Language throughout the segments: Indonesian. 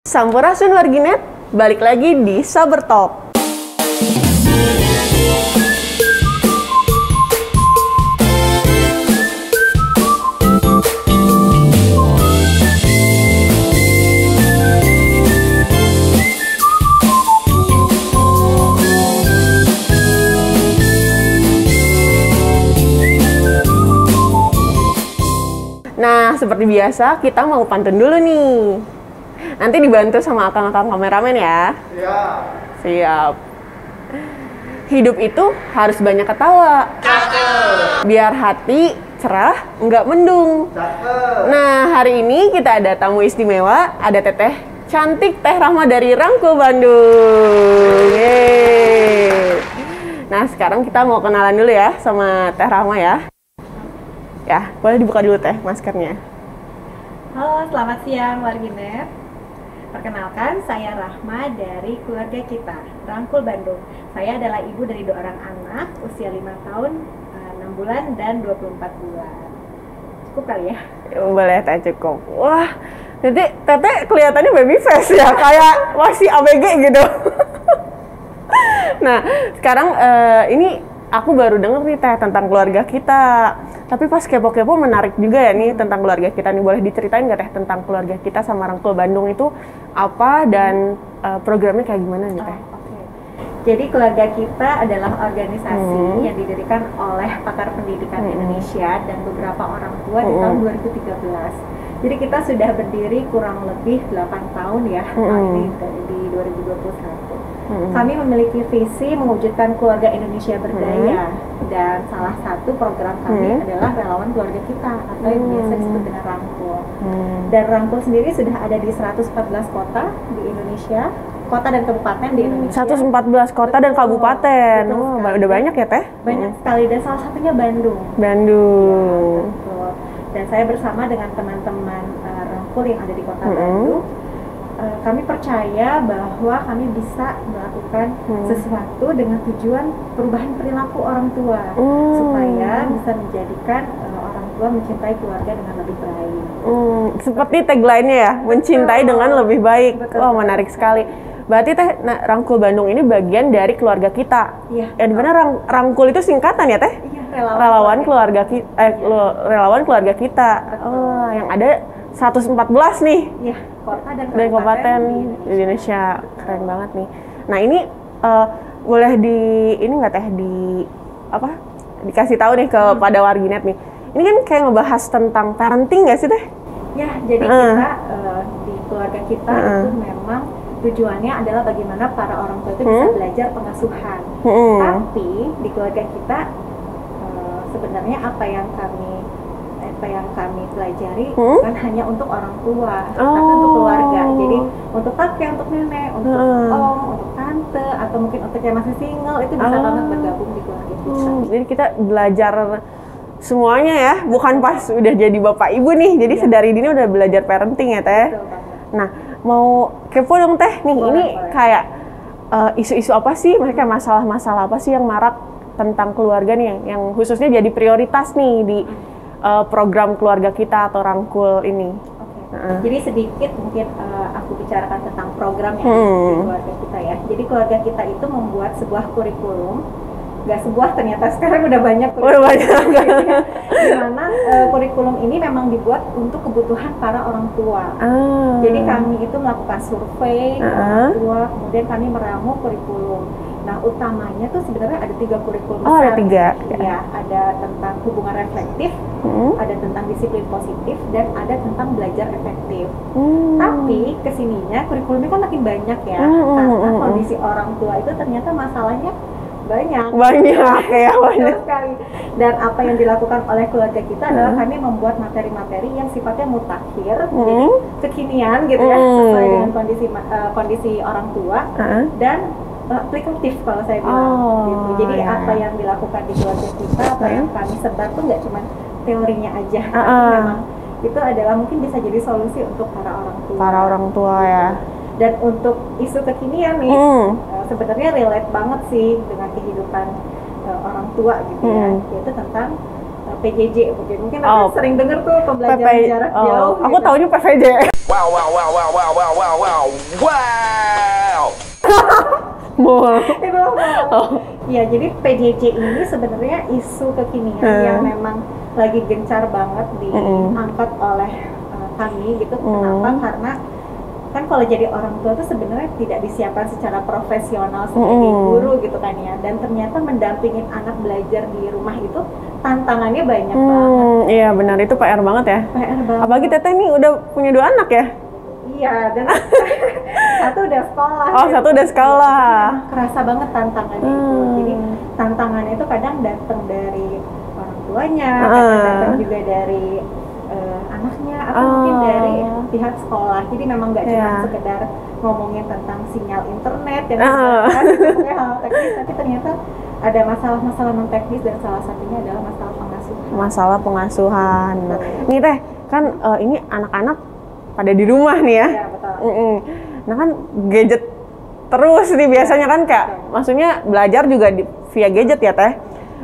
Sampurasun Warginet, balik lagi di Saber Talk. Nah, seperti biasa, kita mau pantun dulu nih. Nanti dibantu sama akang-akang kameramen ya. Siap. Siap. Hidup itu harus banyak ketawa. Cakep. Biar hati cerah, nggak mendung. Cakep. Nah, hari ini kita ada tamu istimewa, ada Teteh cantik Teh Rahma dari Rangkul Bandung. Yeay. Nah, sekarang kita mau kenalan dulu ya sama Teh Rahma ya. Ya, boleh dibuka dulu Teh maskernya. Halo, selamat siang Warginet. Perkenalkan, saya Rahma dari keluarga kita, Rangkul Bandung. Saya adalah ibu dari 2 orang anak, usia 5 tahun, 6 bulan, dan 24 bulan. Cukup kali ya? Boleh Teh, cukup. Wah, jadi Teteh kelihatannya baby face ya, kayak masih ABG gitu. Nah, sekarang ini aku baru denger nih Teh tentang keluarga kita. Tapi pas kepo-kepo menarik juga ya nih tentang keluarga kita nih. Boleh diceritain nggak Teh tentang keluarga kita sama Rangkul Bandung itu apa dan programnya kayak gimana nih Teh? Oke. Jadi keluarga kita adalah organisasi yang didirikan oleh pakar pendidikan Indonesia dan beberapa orang tua di tahun 2013. Jadi kita sudah berdiri kurang lebih 8 tahun ya, tahun ini di 2021. Kami memiliki visi mewujudkan keluarga Indonesia berdaya, dan salah satu program kami adalah relawan keluarga kita atau yang biasa disebut dengan Rangkul. Dan Rangkul sendiri sudah ada di 114 kota di Indonesia, kota dan kabupaten di Indonesia. 114 kota dan kabupaten. Oh, udah banyak ya Teh? Banyak sekali, dan salah satunya Bandung. Bandung. Ya, betul. Dan saya bersama dengan teman-teman Rangkul yang ada di kota Bandung. Kami percaya bahwa kami bisa melakukan sesuatu dengan tujuan perubahan perilaku orang tua supaya bisa menjadikan orang tua mencintai keluarga dengan lebih baik. Seperti tagline-nya ya, mencintai dengan lebih baik. Betul. Wah, menarik sekali. Berarti Teh, Rangkul Bandung ini bagian dari keluarga kita. Iya. Ya, dimana Rangkul itu singkatan ya Teh? Iya, Relawan keluarga kita. Relawan keluarga kita. Oh, yang ada 114 nih. Iya, kota dan kabupaten di Indonesia. Keren banget nih. Nah, ini boleh ini nggak Teh dikasih tahu nih kepada Warginet nih. Ini kan kayak ngebahas tentang parenting nggak sih Teh? Ya, jadi kita di keluarga kita itu memang tujuannya adalah bagaimana para orang tua itu bisa belajar pengasuhan. Tapi di keluarga kita sebenarnya apa yang kami pelajari bukan hanya untuk orang tua, tapi untuk keluarga. Jadi untuk kakek, untuk nenek, untuk om, untuk tante, atau mungkin untuk yang masih single, itu bisa banget bergabung di keluarga kita. Jadi kita belajar semuanya ya, bukan pas udah jadi bapak ibu nih. Jadi sedari dini udah belajar parenting ya Teh. Betul banget. Nah, mau kepo dong Teh nih. Boleh. Ini kayak isu-isu apa sih? Mereka masalah-masalah apa sih yang marak tentang keluarga nih, yang khususnya jadi prioritas nih di program keluarga kita atau Rangkul ini. Jadi sedikit mungkin aku bicarakan tentang program yang di keluarga kita ya. Jadi keluarga kita itu membuat sebuah kurikulum. Gak sebuah, ternyata sekarang udah banyak kurikulum. Udah banyak. Dimana kurikulum ini memang dibuat untuk kebutuhan para orang tua. Jadi kami itu melakukan survei ke orang tua, kemudian kami meramu kurikulum. Nah, utamanya tuh sebenarnya ada 3 kurikulum besar. Oh, ada 3. Ya, ada tentang hubungan reflektif, ada tentang disiplin positif, dan ada tentang belajar efektif. Tapi kesininya kurikulumnya kan makin banyak ya, karena kondisi orang tua itu ternyata masalahnya banyak ya, banyak sekali. Dan apa yang dilakukan oleh keluarga kita adalah kami membuat materi-materi yang sifatnya mutakhir, jadi kekinian gitu ya, sesuai dengan kondisi orang tua, dan aplikatif kalau saya bilang gitu. Jadi apa yang dilakukan di keluarga kita, apa yang kami sebar tuh nggak cuma teorinya aja, tapi memang itu adalah mungkin bisa jadi solusi untuk para orang tua. Ya. Dan untuk isu kekinian nih, sebenarnya relate banget sih dengan kehidupan orang tua gitu ya, yaitu tentang PJJ mungkin Oh. sering denger tuh pembelajaran jarak jauh. Aku gitu. taunya PVJ. Wow, wow, wow, wow, wow, wow, wow, wow, wow. Mul. Itu ya, jadi PJJ ini sebenarnya isu kekinian yang memang lagi gencar banget diangkat oleh kami gitu. Kenapa? Karena kan kalau jadi orang tua tuh sebenarnya tidak disiapkan secara profesional sebagai guru gitu kan ya, dan ternyata mendampingin anak belajar di rumah itu tantangannya banyak banget. Iya benar, itu PR banget ya. PR banget. Apalagi Teteh nih udah punya 2 anak ya. Iya, dan satu udah sekolah. Oh, satu udah sekolah. Kerasa banget tantangannya itu. Jadi tantangannya itu kadang datang dari orang tuanya, kadang datang juga dari anaknya, atau mungkin dari pihak sekolah. Jadi memang nggak cuma sekedar ngomongin tentang sinyal internet yang hal teknis, tapi ternyata ada masalah-masalah non teknis, dan salah satunya adalah masalah pengasuhan. Masalah pengasuhan. Nah, nih Teh, kan ini anak-anak pada di rumah nih ya. Iya, betul. Nah kan gadget terus nih biasanya kan Kak. Maksudnya belajar juga via gadget ya Teh.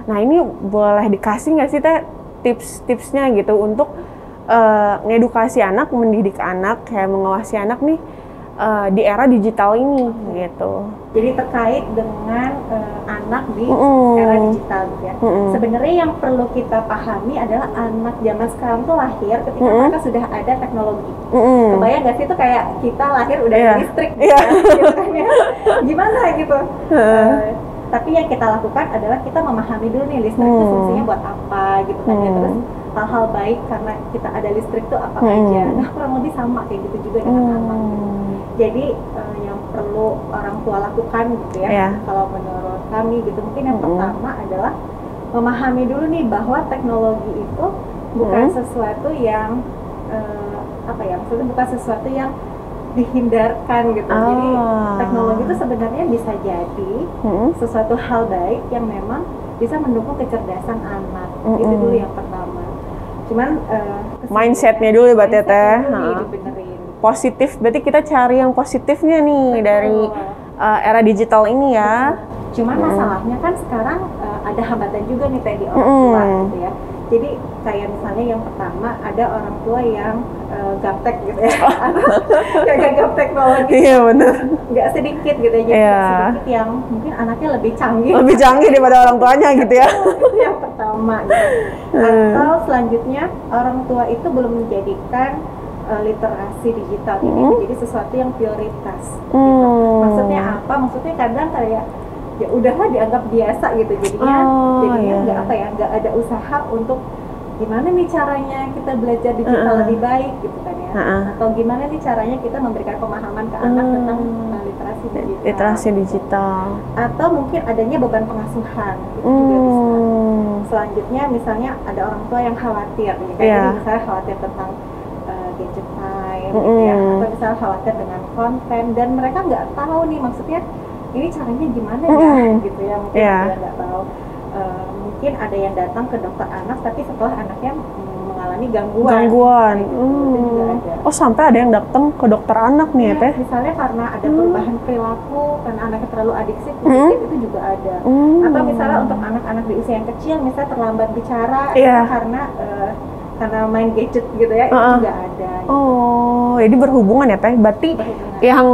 Nah ini boleh dikasih nggak sih Teh tips-tipsnya gitu untuk ngedukasi anak, mendidik anak, kayak mengawasi anak nih di era digital ini gitu. Jadi terkait dengan anak di era digital gitu ya. Sebenarnya yang perlu kita pahami adalah anak zaman sekarang tuh lahir ketika mereka sudah ada teknologi. Kebayang nggak sih itu kayak kita lahir udah ada listrik gitu kan ya. Gimana gitu. Tapi yang kita lakukan adalah kita memahami dulu nih listrik itu fungsinya buat apa gitu kan ya. Terus hal-hal baik karena kita ada listrik tuh apa aja. Nah kurang lebih sama kayak gitu juga dengan anak gitu. Jadi yang perlu orang tua lakukan gitu ya, kalau menurut kami gitu, mungkin yang pertama adalah memahami dulu nih bahwa teknologi itu bukan sesuatu yang maksudnya bukan sesuatu yang dihindarkan gitu. Jadi teknologi itu sebenarnya bisa jadi sesuatu hal baik yang memang bisa mendukung kecerdasan anak. Itu dulu yang pertama. Cuman mindsetnya dulu berarti Teh. Dibenerin. Positif, berarti kita cari yang positifnya nih dari era digital ini ya. Cuman masalahnya kan sekarang ada hambatan juga nih Teh di orang tua gitu ya. Jadi kayak misalnya yang pertama ada orang tua yang gaptek gitu ya, kayak gaptek teknologi. Iya benar. Nggak sedikit gitu ya, jadi sedikit yang mungkin anaknya lebih canggih. Lebih canggih daripada orang tuanya gitu ya. Itu yang pertama gitu. Atau selanjutnya orang tua itu belum menjadikan literasi digital ini menjadi sesuatu yang prioritas. Gitu. Maksudnya apa? Maksudnya kadang kayak ya udahlah dianggap biasa gitu, jadinya nggak ada usaha untuk gimana nih caranya kita belajar digital lebih baik gitu kan ya, atau gimana nih caranya kita memberikan pemahaman ke anak tentang literasi digital, atau mungkin adanya beban pengasuhan itu juga bisa. Selanjutnya misalnya ada orang tua yang khawatir gitu, jadi misalnya khawatir tentang gadget time gitu ya, atau misalnya khawatir dengan konten dan mereka nggak tahu nih maksudnya ini caranya gimana ya gitu ya, mungkin dia nggak tahu. Mungkin ada yang datang ke dokter anak tapi setelah anaknya mengalami gangguan. Itu juga ada. Oh sampai ada yang datang ke dokter anak nih ya Teh? Misalnya karena ada perubahan perilaku, karena anaknya terlalu adiksi, itu juga ada. Atau misalnya untuk anak-anak di usia yang kecil misalnya terlambat bicara karena main gadget gitu ya, itu juga ada. Oh, jadi berhubungan ya Teh? Berarti yang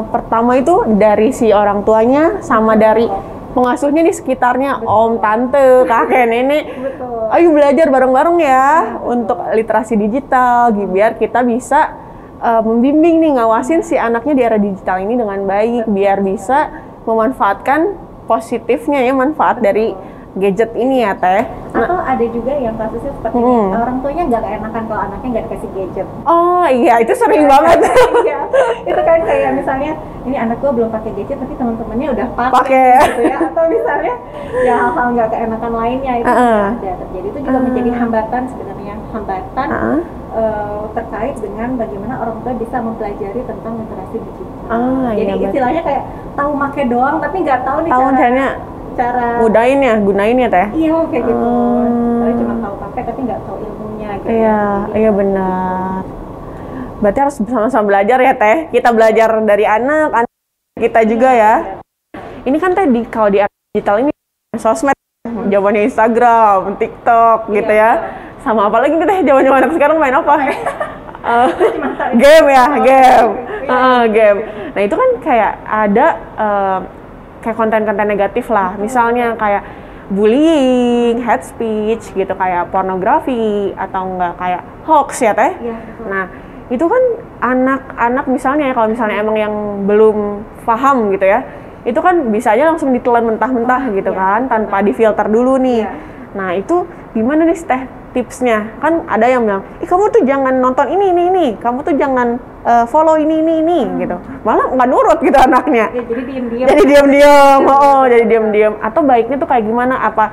pertama itu dari si orang tuanya sama dari pengasuhnya di sekitarnya, om, tante, kakek, nenek. Betul. Ayo belajar bareng-bareng ya untuk literasi digital, biar kita bisa membimbing nih, ngawasin si anaknya di era digital ini dengan baik, biar bisa memanfaatkan positifnya ya, manfaat dari gadget ini ya Teh. Atau ada juga yang kasusnya seperti ini, orang tuanya nggak keenakan kalau anaknya nggak dikasih gadget. Oh iya, itu sering banget. Iya, itu kan kayak misalnya ini anak gua belum pakai gadget tapi teman-temannya udah pakai gitu ya, atau misalnya ya hal-hal nggak keenakan lainnya itu juga ada terjadi. Itu juga menjadi hambatan sebenarnya, terkait dengan bagaimana orang tua bisa mempelajari tentang literasi digital. Jadi istilahnya kayak tahu make doang tapi nggak tahu nih cara gunain ya Teh. Iya kayak gitu. Tapi cuma tahu pakai tapi nggak tahu ilmunya gitu. Iya benar. Berarti harus bersama-sama belajar ya Teh. Kita belajar dari anak kita juga ya. Ini kan Teh kalau di era digital ini sosmed Zamannya Instagram, TikTok gitu ya. Sama apa lagi nih teh, zaman-zaman anak sekarang main apa? Game ya, game. Game. Nah itu kan kayak ada kayak konten-konten negatif lah. Misalnya kayak bullying, hate speech gitu, kayak pornografi atau enggak kayak hoax ya teh. Nah itu kan anak-anak misalnya kalau misalnya emang yang belum paham gitu ya, itu kan bisa aja langsung ditelan mentah-mentah gitu kan, tanpa difilter dulu nih. Nah itu gimana nih teh tipsnya? Kan ada yang bilang, kamu tuh jangan nonton ini, kamu tuh jangan follow ini gitu. Malah nggak nurut gitu anaknya. Ya, jadi diam-diam. Jadi diam-diam. Atau baiknya tuh kayak gimana? Apa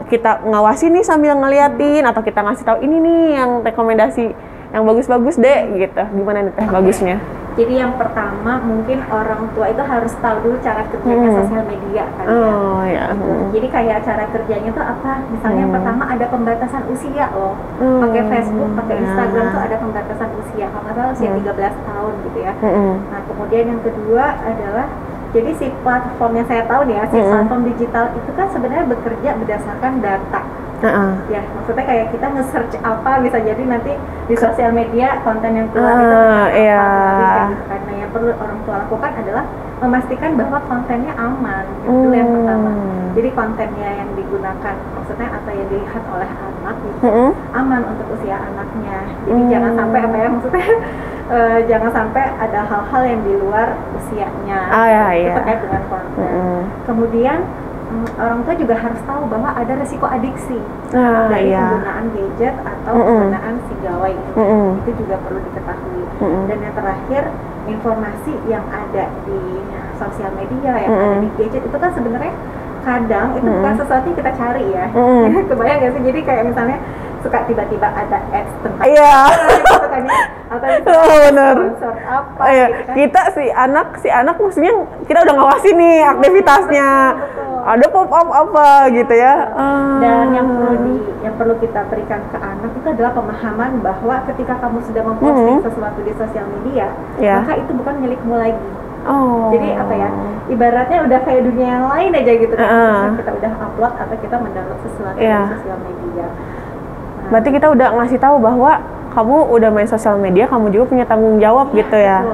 kita ngawasin nih sambil ngeliatin, atau kita ngasih tahu ini nih yang rekomendasi yang bagus-bagus deh gitu. Gimana nih teh bagusnya? Jadi yang pertama mungkin orang tua itu harus tahu dulu cara kerjanya sosial media kan ya. Jadi kayak cara kerjanya tuh apa? Misalnya yang pertama ada pembatasan usia loh. Pakai Facebook, pakai Instagram tuh ada pembatasan usia. Kalau nggak salah usia 13 tahun gitu ya. Nah kemudian yang kedua adalah jadi si platform yang saya tahu nih ya, si platform digital itu kan sebenarnya bekerja berdasarkan data. Ya, maksudnya kayak kita nge-search apa bisa jadi nanti di sosial media konten yang keluar itu apa. Karena yang perlu orang tua lakukan adalah memastikan bahwa kontennya aman. Itu yang pertama. Jadi kontennya yang digunakan, maksudnya atau yang dilihat oleh anak itu aman untuk usia anaknya. Jadi jangan sampai apa ya, maksudnya jangan sampai ada hal-hal yang di luar usianya. Itu terkait dengan konten. Kemudian orang tua juga harus tahu bahwa ada resiko adiksi dari penggunaan gadget atau penggunaan si gawai itu juga perlu diketahui. Dan yang terakhir, informasi yang ada di sosial media, yang ada di gadget itu kan sebenarnya kadang itu bukan sesuatu yang kita cari ya. Kebayang gak sih? Jadi kayak misalnya suka tiba-tiba ada ads tentang gitu kan ya, atau bener. Sponsor apa gitu kan. Kita si anak maksudnya kita udah ngawasin nih aktivitasnya. Ada pop up apa gitu ya. Dan yang perlu kita berikan ke anak itu adalah pemahaman bahwa ketika kamu sudah memposting sesuatu di sosial media, maka itu bukan milikmu lagi. Jadi apa ya, ibaratnya udah kayak dunia yang lain aja gitu kan. Kita udah upload atau kita mendownload sesuatu di sosial media. Berarti kita udah ngasih tahu bahwa kamu udah main sosial media, kamu juga punya tanggung jawab gitu ya.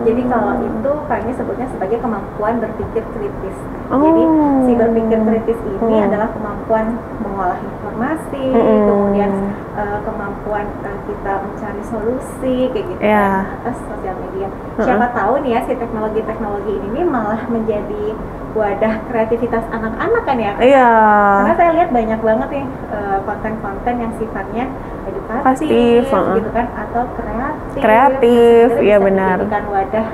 Jadi kalau itu kami sebutnya sebagai kemampuan berpikir kritis. Jadi si berpikir kritis ini adalah kemampuan mengolah informasi, kemudian kemampuan kita mencari solusi kayak gitu kan atas sosial media. Siapa tahu nih ya si teknologi ini malah menjadi wadah kreativitas anak-anak kan ya. Karena saya lihat banyak banget nih konten-konten yang sifatnya edukatif gitu kan, atau kreatif. Iya benar. Dijadikan wadah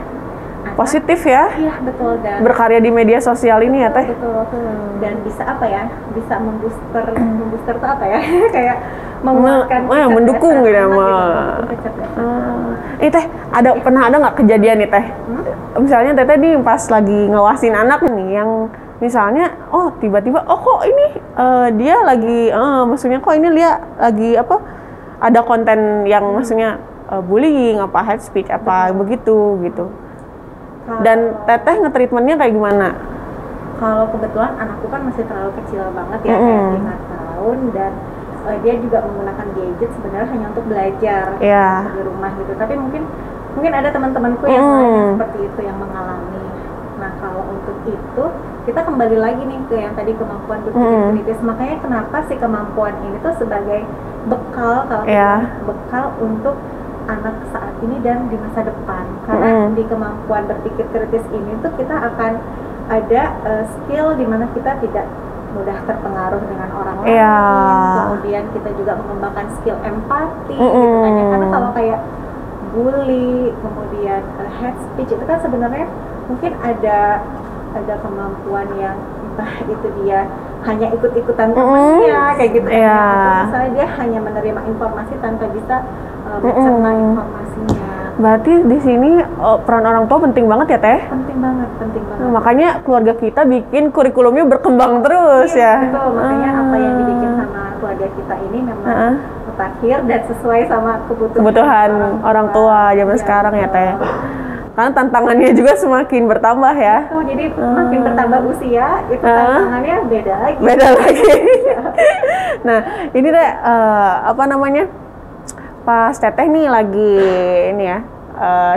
positif ya. Iya betul. Dan berkarya di media sosial ini ya teh. Betul. Dan bisa apa ya? Bisa membooster tuh apa ya? Kayak menguatkan mendukung gitu ya. Teh, pernah ada nggak kejadian nih teh? Misalnya teteh nih pas lagi ngawasin anak nih yang misalnya tiba-tiba kok ini dia lagi maksudnya kok ini dia lagi apa, ada konten yang maksudnya bullying apa hate speech apa begitu gitu. Dan teteh nge-treatmentnya kayak gimana? Kalau kebetulan anakku kan masih terlalu kecil banget ya, kayak 5 tahun, dan dia juga menggunakan gadget sebenarnya hanya untuk belajar di rumah gitu. Tapi mungkin ada teman-temanku yang seperti itu yang mengalami. Nah kalau untuk itu kita kembali lagi nih ke yang tadi kemampuan berpikir kritis. Makanya kenapa sih kemampuan ini tuh sebagai bekal, kalau bekal untuk anak saat ini dan di masa depan. Karena di kemampuan berpikir kritis ini tuh kita akan ada skill di mana kita tidak mudah terpengaruh dengan orang lain. Kemudian kita juga mengembangkan skill empati gitu kan ya. Karena kalau kayak bully, kemudian hate speech itu kan sebenarnya mungkin ada kemampuan yang entah itu dia hanya ikut-ikutan temannya kayak gitu kan ya. Atau misalnya dia hanya menerima informasi tanpa bisa mencerna informasinya. Berarti di sini peran orang tua penting banget ya teh? Penting banget. Makanya keluarga kita bikin kurikulumnya berkembang terus ya. Betul, makanya apa yang dibikin sama keluarga kita ini memang mutakhir dan sesuai sama kebutuhan orang tua zaman sekarang ya teh. Karena tantangannya juga semakin bertambah ya. Oh, jadi makin bertambah usia, itu tantangannya beda lagi. Beda lagi. Nah, ini teh apa namanya? Pas Teteh nih lagi ini ya,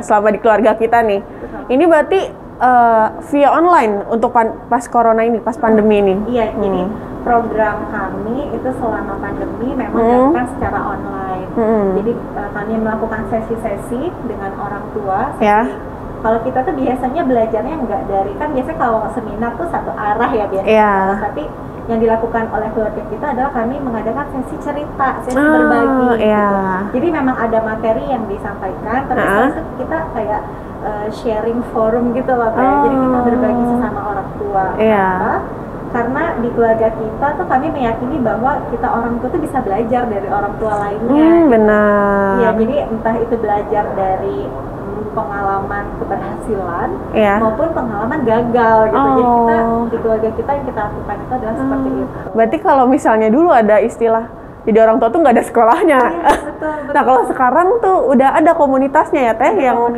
selama di keluarga kita nih. Ini berarti via online untuk pas corona ini, pas pandemi ini. Iya, jadi program kami itu selama pandemi memang dilakukan secara online. Jadi kami melakukan sesi-sesi dengan orang tua. Kalau kita tuh biasanya belajarnya nggak dari, kan biasanya kalau seminar tuh satu arah ya biasanya. Tapi yang dilakukan oleh keluarga kita adalah kami mengadakan sesi cerita, sesi berbagi. Gitu. Jadi memang ada materi yang disampaikan, tapi setelah itu kita kayak sharing forum gitu loh, kayak jadi kita berbagi sesama orang tua. Karena di keluarga kita tuh kami meyakini bahwa kita orang tua tuh bisa belajar dari orang tua lainnya. Benar. Iya, jadi entah itu belajar dari pengalaman keberhasilan maupun pengalaman gagal gitu. Jadi kita di keluarga kita yang kita lakukan itu adalah seperti itu. Berarti kalau misalnya dulu ada istilah jadi orang tua tuh nggak ada sekolahnya. Betul. Nah kalau sekarang tuh udah ada komunitasnya ya Teh, yang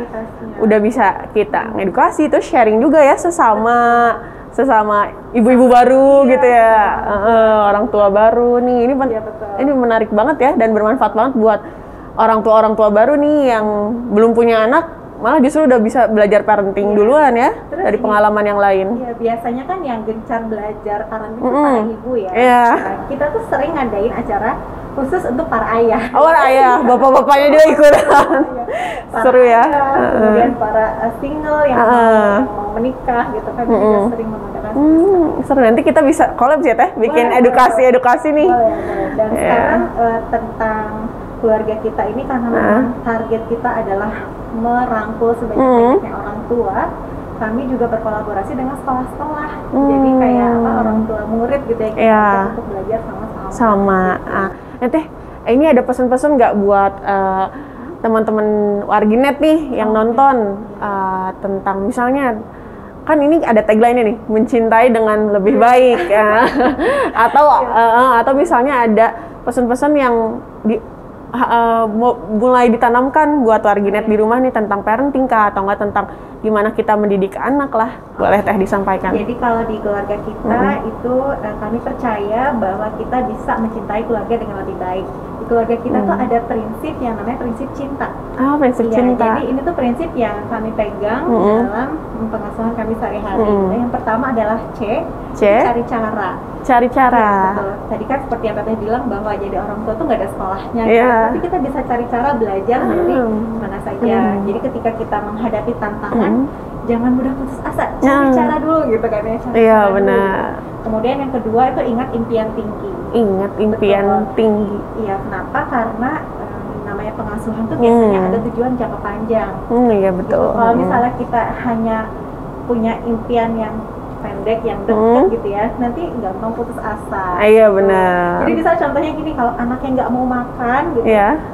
udah bisa kita ngedukasi, terus sharing juga ya sesama ibu-ibu baru gitu ya, orang tua baru nih. Ini menarik banget ya dan bermanfaat banget buat orang tua baru nih yang belum punya anak, malah justru udah bisa belajar parenting duluan ya. Terus dari pengalaman yang lain. Iya, biasanya kan yang gencar belajar parenting itu para ibu ya. Nah, kita tuh sering ngadain acara khusus untuk para ayah. Para ayah, bapak-bapaknya juga ikutan. Seru ya. Kemudian para single yang mau menikah gitu kan juga sering mengadakan. Seru, nanti kita bisa collab ya Teh, bikin edukasi nih. Boleh. Dan sekarang tentang keluarga kita ini karena memang target kita adalah merangkul sebanyak-banyaknya orang tua, kami juga berkolaborasi dengan sekolah-sekolah. Jadi kayak orang tua murid gitu ya, kita untuk belajar sama-sama. Teh, ini ada pesan-pesan nggak buat teman-teman warginet nih yang nonton tentang misalnya, kan ini ada tagline-nya nih, mencintai dengan lebih baik atau misalnya ada pesan-pesan yang mulai ditanamkan buat warginet di rumah nih tentang parenting kah, atau enggak tentang gimana kita mendidik anak lah, boleh Teh disampaikan. Jadi kalau di keluarga kita itu kami percaya bahwa kita bisa mencintai keluarga dengan lebih baik. Di keluarga kita tuh ada prinsip yang namanya prinsip cinta. Prinsip cinta. Jadi ini tuh prinsip yang kami pegang dalam pengasuhan kami sehari-hari. Yang pertama adalah cari cara. Cari cara. Betul. Tadi kan seperti yang Teteh bilang bahwa jadi orang tua tuh nggak ada sekolahnya, tapi kita bisa cari cara belajar dari mana saja. Jadi ketika kita menghadapi tantangan, jangan mudah putus asa, cari cara dulu gitu kan ya. Iya benar. Kemudian yang kedua itu ingat impian tinggi. Ingat impian tinggi. Iya, kenapa? Karena namanya pengasuhan tuh biasanya ada tujuan jangka panjang. Iya betul. Gitu. Kalau misalnya kita hanya punya impian yang pendek, yang dekat gitu ya, nanti gampang putus asa. Iya benar. Jadi bisa contohnya gini, kalau anaknya nggak mau makan gitu,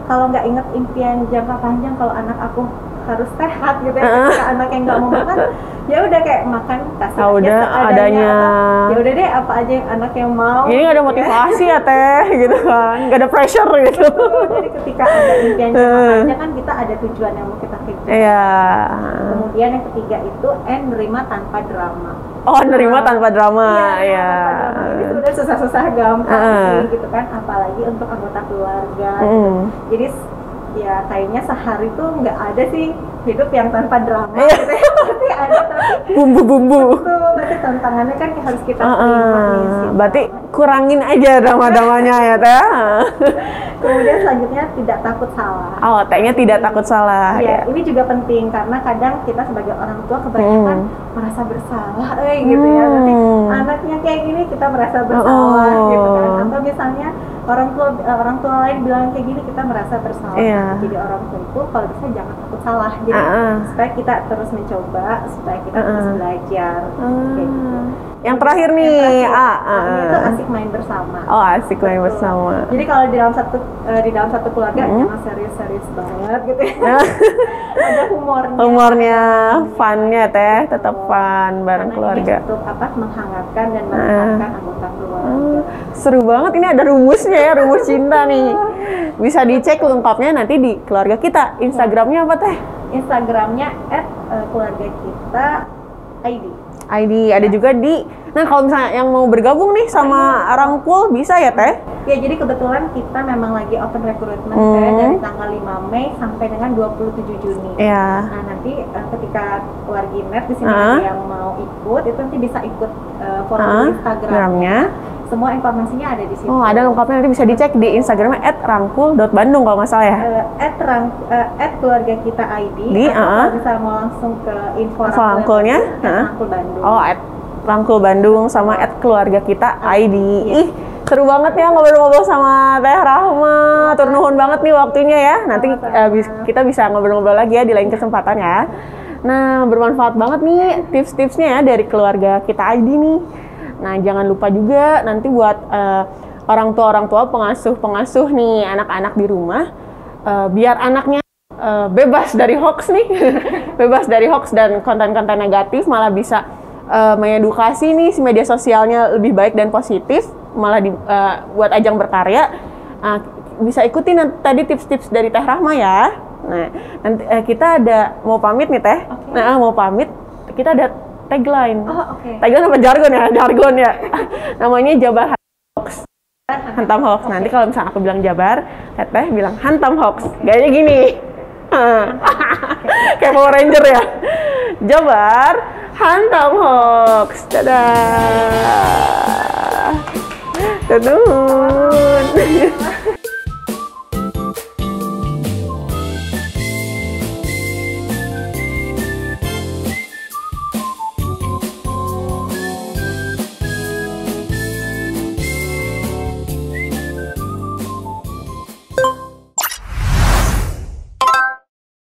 kalau nggak inget impian jangka panjang, kalau anak aku harus sehat gitu ya, ketika anak yang nggak mau makan, ya udah kayak makan kasih aja seadanya. Ya udah deh, apa aja yang anak yang mau. Ini nggak ada motivasi ya Teh, gitu kan, nggak ada pressure gitu. Jadi ketika ada impian jangka panjang kan kita ada tujuan yang mau kita kejar. Kemudian yang ketiga itu nerima tanpa drama. Nerima tanpa drama. Iya. Ini sebenarnya susah-susah gampang sih gitu kan, apalagi untuk anggota keluarga. Jadi ya kayaknya sehari tuh nggak ada sih hidup yang tanpa drama gitu ya. Pasti ada, tapi bumbu-bumbu. Betul, berarti tantangannya kan harus kita terima nih. Berarti kurangin aja drama-dramanya ya Teh. Kemudian selanjutnya tidak takut salah. Tehnya tidak takut salah. Iya, ini juga penting karena kadang kita sebagai orang tua kebanyakan merasa bersalah, gitu ya. Nanti anaknya kayak gini kita merasa bersalah, gitu kan. Atau misalnya orang tua lain bilang kayak gini kita merasa bersalah. Jadi orang tua itu kalau bisa jangan takut salah. Jadi supaya kita terus mencoba, supaya kita terus belajar. Kayak gitu. Yang terakhir nih, itu asik main bersama. Asik main bersama. Jadi kalau di dalam satu keluarga jangan serius-serius banget gitu ya. Ada humornya, funnya Teh, tetap fun bareng keluarga. Untuk menghangatkan dan menyenangkan anggota keluarga. Seru banget, ini ada rumusnya ya, rumus cinta nih. Bisa dicek lengkapnya nanti di keluarga kita. Instagramnya apa Teh? Instagramnya @keluargakita_id. ID ada juga di. Nah, kalau misalnya yang mau bergabung nih sama Rangkul bisa ya Teh? Ya, jadi kebetulan kita memang lagi open recruitment Teh, dari tanggal 5 Mei sampai dengan 27 Juni. Iya. Nah, nanti ketika Keluarginet di sini ada yang mau ikut, itu nanti bisa ikut follow Instagramnya. Semua informasinya ada di situ. Oh, ada lengkapnya, nanti bisa dicek di Instagramnya @rangkul.bandung kalau nggak salah ya. @keluargakita_id. Di, atau bisa mau langsung ke info Rangkulnya, Rangkul Bandung. Oh, @rangkul Bandung sama @keluargakita_id. Ih, seru banget ya ngobrol-ngobrol sama Teh Rahma. Tur nuhun banget nih waktunya ya. Nanti kita bisa ngobrol-ngobrol lagi ya di lain kesempatan ya. Nah, bermanfaat banget nih tips-tipsnya ya dari Keluarga Kita ID nih. Nah, jangan lupa juga nanti buat orang tua pengasuh nih anak-anak di rumah, biar anaknya bebas dari hoax nih, bebas dari hoax dan konten-konten negatif, malah bisa mengedukasi nih si media sosialnya lebih baik dan positif, malah buat ajang berkarya. Bisa ikutin tadi tips-tips dari Teh Rahma ya. Nah, nanti kita ada mau pamit nih Teh. Okay. Nah, mau pamit, kita ada tagline. Oh, oke. Tagline apa jargon ya? Jargon ya. Namanya Jabar Hoax. Hantam hoax. Nanti kalau misalnya aku bilang Jabar, Teteh bilang hantam hoax. Gayanya gini. Kayak Power Ranger ya. Jabar hantam hoax. Dadah. Dadah.